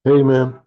Hey man.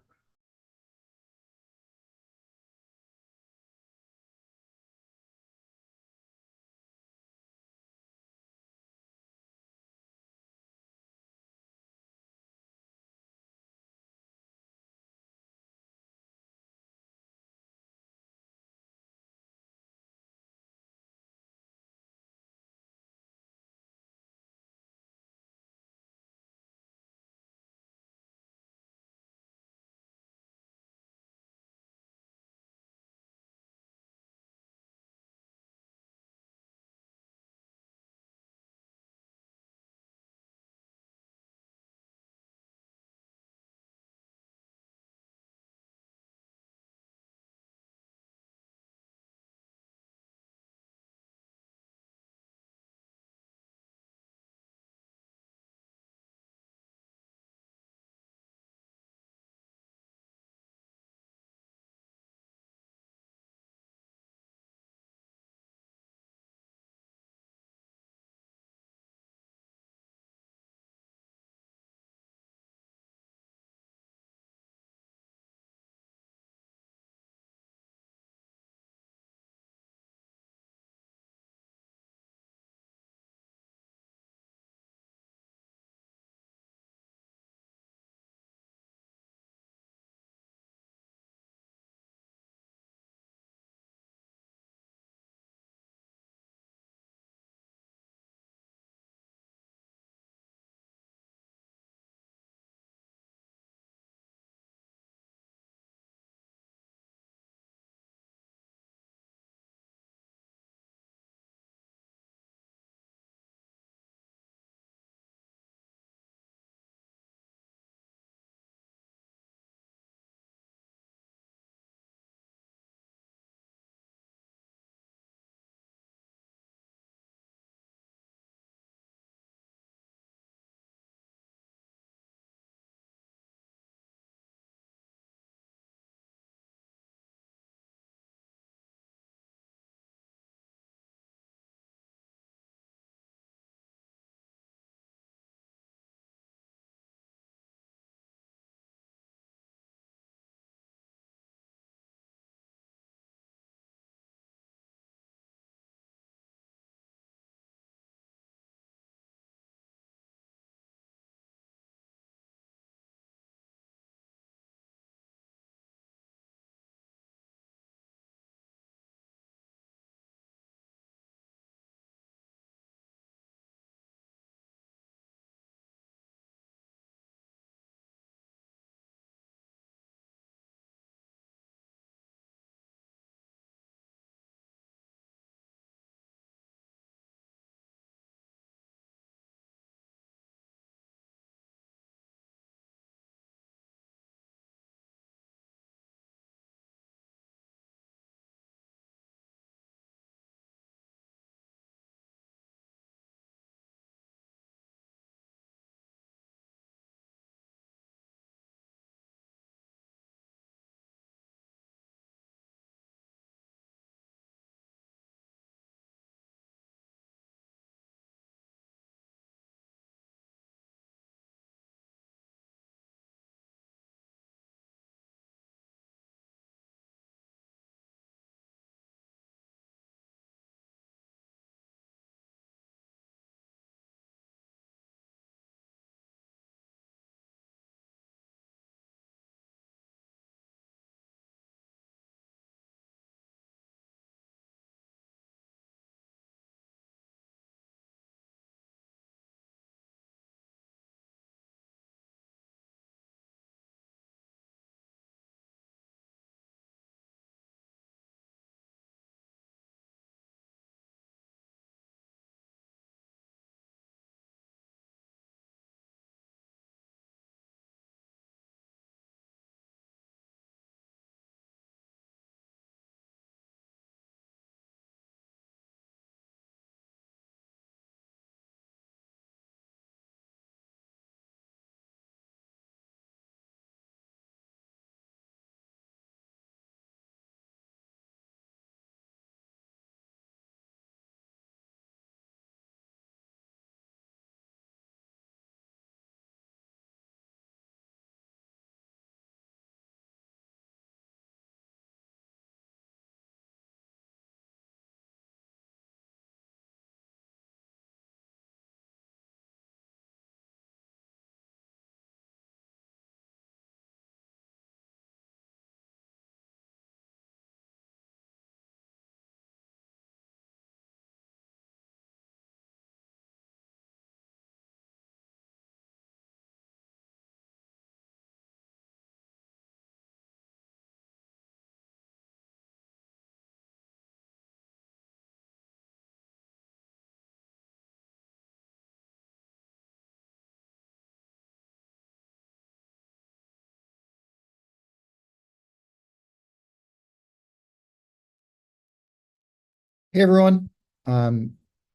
Hey everyone,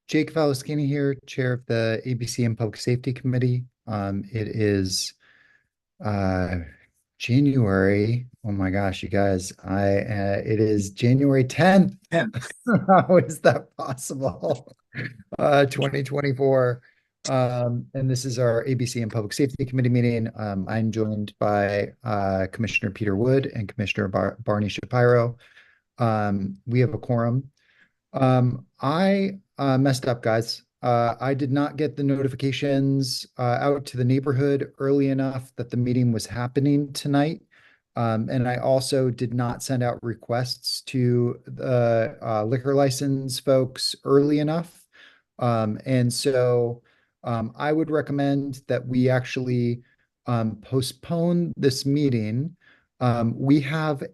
Jake Falaskini here, Chair of the ABC and Public Safety Committee. It is uh, January. Oh my gosh, you guys! It is January 10th. 10th. How is that possible? 2024. And this is our ABC and Public Safety Committee meeting. I'm joined by Commissioner Peter Wood and Commissioner Barney Shapiro. We have a quorum. I messed up, guys. I did not get the notifications out to the neighborhood early enough that the meeting was happening tonight. And I also did not send out requests to the liquor license folks early enough. And so I would recommend that we actually postpone this meeting. We have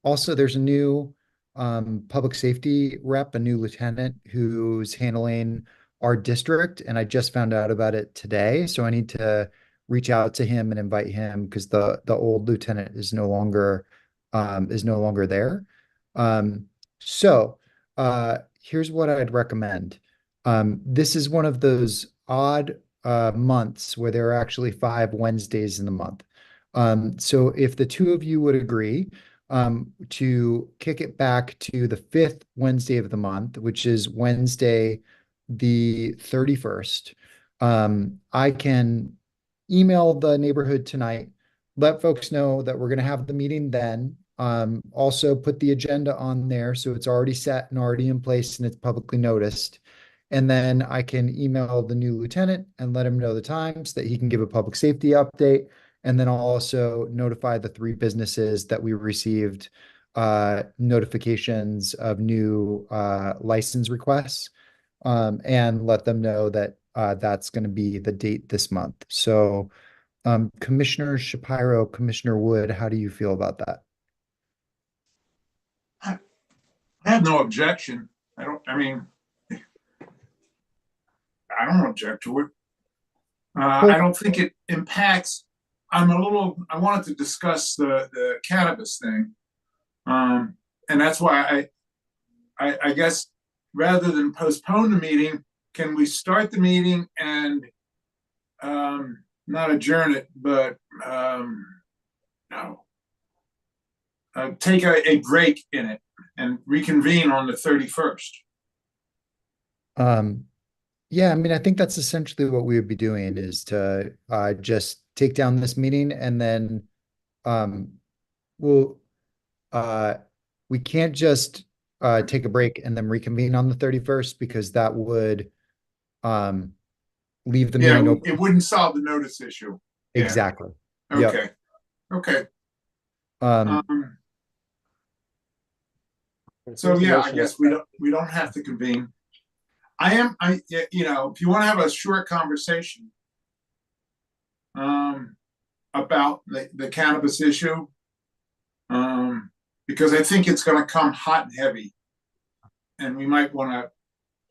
also there's a new public safety rep, a new lieutenant who's handling our district, and I just found out about it today. So I need to reach out to him and invite him because the old lieutenant is no longer there. So here's what I'd recommend. This is one of those odd months where there are actually 5 Wednesdays in the month. So if the two of you would agree, to kick it back to the fifth Wednesday of the month, which is Wednesday, the 31st. I can email the neighborhood tonight, let folks know that we're going to have the meeting then. Also put the agenda on there so it's already set and already in place and it's publicly noticed. And then I can email the new lieutenant and let him know the times that he can give a public safety update. And then I'll also notify the three businesses that we received notifications of new license requests, and let them know that that's going to be the date this month. So, Commissioner Shapiro, Commissioner Wood, how do you feel about that? I have no objection. I don't object to it. I Well, don't think it impacts. I wanted to discuss the cannabis thing. And that's why I guess rather than postpone the meeting, can we start the meeting and not adjourn it, but no, take a break in it and reconvene on the 31st. um, yeah, I mean, I think that's essentially what we would be doing is to just take down this meeting and then um, we'll uh, we can't just take a break and then reconvene on the 31st because that would um, leave the Yeah, meeting open. it wouldn't solve the notice issue. Yeah. Exactly. Yep. Okay. Okay. Um, Um, so Here's the yeah, I motion. guess we don't have to convene. If you want to have a short conversation um, about the cannabis issue, because I think it's going to come hot and heavy, and we might want to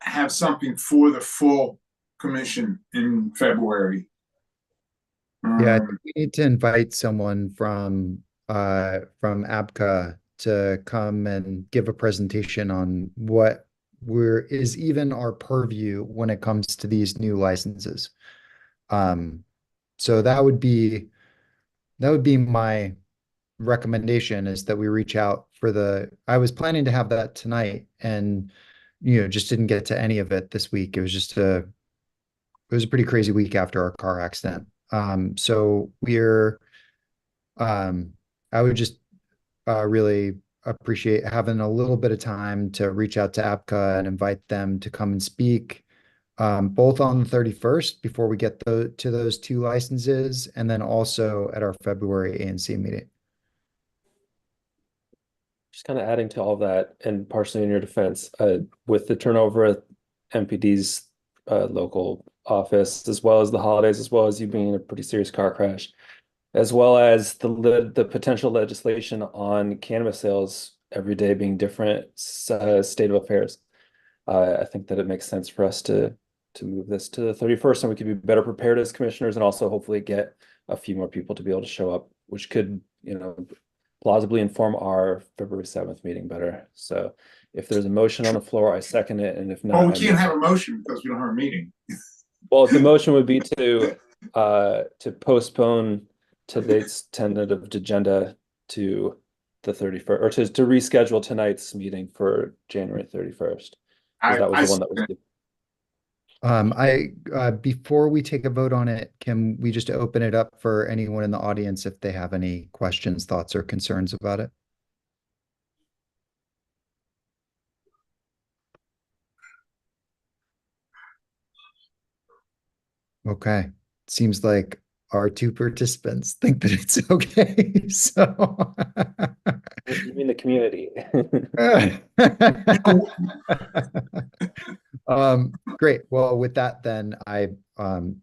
have something for the full commission in February. yeah, I Um, think we need to invite someone from ABCA to come and give a presentation on what is even our purview when it comes to these new licenses. Um, so that would be my recommendation is that we reach out for I was planning to have that tonight and just didn't get to any of it this week. It was a pretty crazy week after our car accident. So um, I would just really appreciate having a little bit of time to reach out to APCA and invite them to come and speak, both on the 31st before we get to those two licenses, and then also at our February ANC meeting. Just kind of adding to all that, and partially in your defense, with the turnover at MPD's local office, as well as the holidays, as well as you being in a pretty serious car crash, as well as the potential legislation on cannabis sales every day being different state of affairs. I think that it makes sense for us to move this to the 31st, and we could be better prepared as commissioners, and also hopefully get a few more people to be able to show up, which could, plausibly inform our February 7th meeting better. So If there's a motion on the floor, I second it, and if Oh, not, we I can't move have it. a motion because we don't have a meeting. Well, the motion would be to postpone today's tentative agenda to the 31st, or to reschedule tonight's meeting for January 31st, because that was I the one that was. Before we take a vote on it, can we just open it up for anyone in the audience if they have any questions, thoughts, or concerns about it? Okay. Seems like our two participants think that it's okay. So You mean the community? Great. Well, with that, then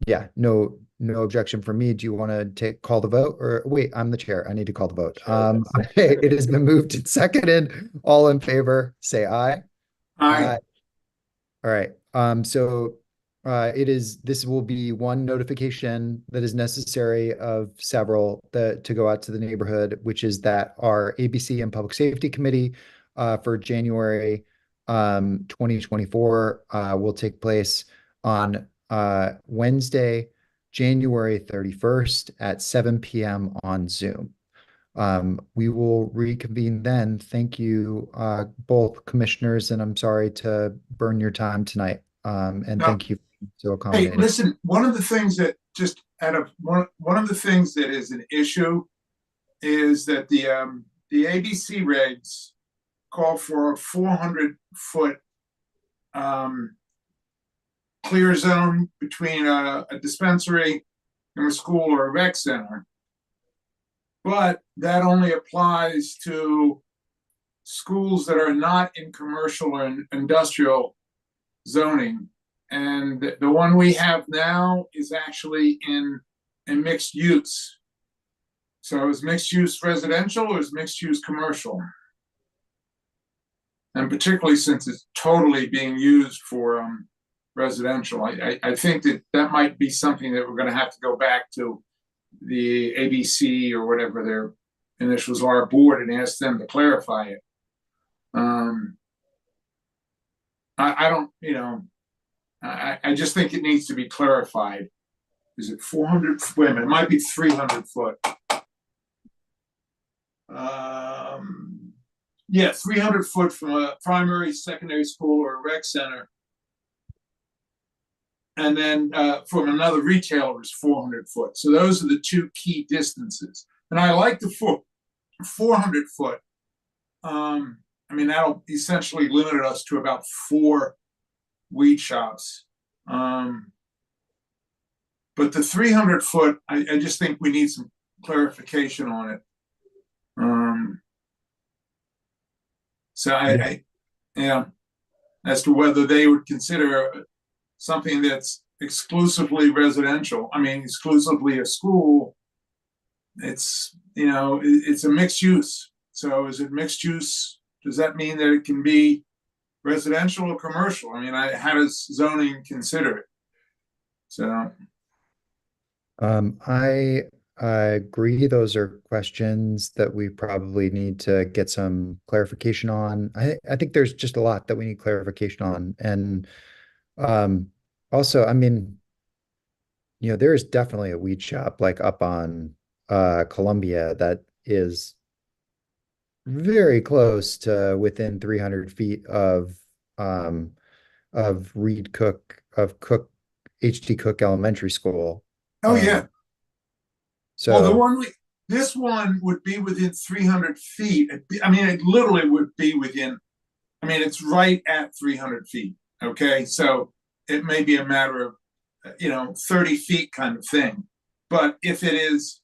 yeah, no objection from me. Do you want to call the vote, or wait, I'm the chair. I need to call the vote. Sure, yes. Okay, it has been moved and seconded. All in favor, say aye. Aye. All right. This will be one notification that is necessary of several to go out to the neighborhood, which is that our ABC and Public Safety Committee for January 2024 will take place on Wednesday, January 31st at 7 p.m. on Zoom. We will reconvene then. Thank you, both commissioners, and I'm sorry to burn your time tonight. And No. thank you for so Hey, accommodating. listen, one of the things that just out of one of the things that is an issue is that the ABC regs call for a 400-foot clear zone between a dispensary and a school or a rec center. But that only applies to schools that are not in commercial or industrial zoning. And the one we have now is actually in mixed use. So is mixed use residential or is mixed use commercial? And particularly since it's totally being used for residential, I think that might be something that we're going to have to go back to the ABC or whatever their initials are board and ask them to clarify it. I don't, I just think it needs to be clarified. Is it 400? Wait a minute, it might be 300 foot. Yeah, 300 foot from a primary, secondary school or a rec center. And then from another retailer is 400 foot. So those are the two key distances. And I like the 400 foot. I mean, that'll essentially limit us to about 4 weed shops. But the 300 foot, I just think we need some clarification on it. Yeah, as to whether they would consider something that's exclusively residential. I mean, exclusively a school. It's, it's a mixed use. So is it mixed use? Does that mean that it can be residential or commercial? I mean, how does zoning consider it? So I agree. Those are questions that we probably need to get some clarification on. I think there's just a lot that we need clarification on. And also, I mean, there is definitely a weed shop like up on Columbia that is very close to within 300 feet of Reed Cook of Cook HD Cook Elementary School. oh yeah. So Well, this one would be within 300 feet. I mean, it literally would be within, I mean, it's right at 300 feet. Okay. So it may be a matter of, 30 feet kind of thing. But if it is,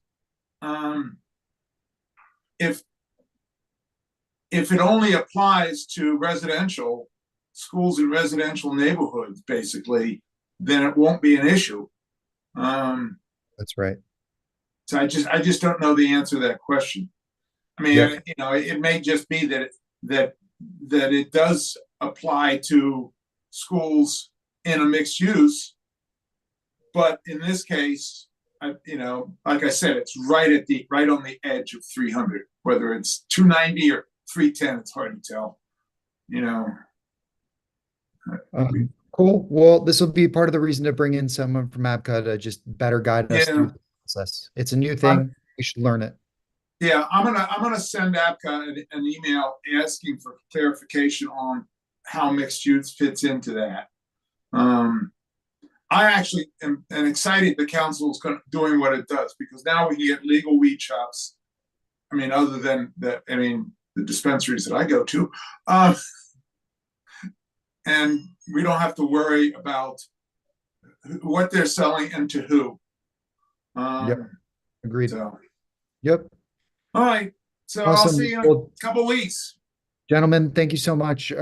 if it only applies to residential schools in residential neighborhoods, basically, then it won't be an issue. that's right. So I just don't know the answer to that question. I mean, Yep. it may just be that it does apply to schools in a mixed use, but in this case, like I said, it's right on the edge of 300. Whether it's 290 or 310, it's hard to tell. you know, Cool. Well, this will be part of the reason to bring in someone from ABCA to just better guide us yeah, through the process. It's a new I'm, thing. We should learn it. yeah, I'm gonna send APCA an email asking for clarification on how mixed use fits into that. Um, I actually am excited the council is doing what it does, because now we can get legal weed shops. I mean, other than the, I mean, the dispensaries that I go to, and we don't have to worry about what they're selling and to who. Yep. Agreed. So, Yep. all right. So I'll see Awesome. you in a Well, couple weeks. gentlemen, thank you so much.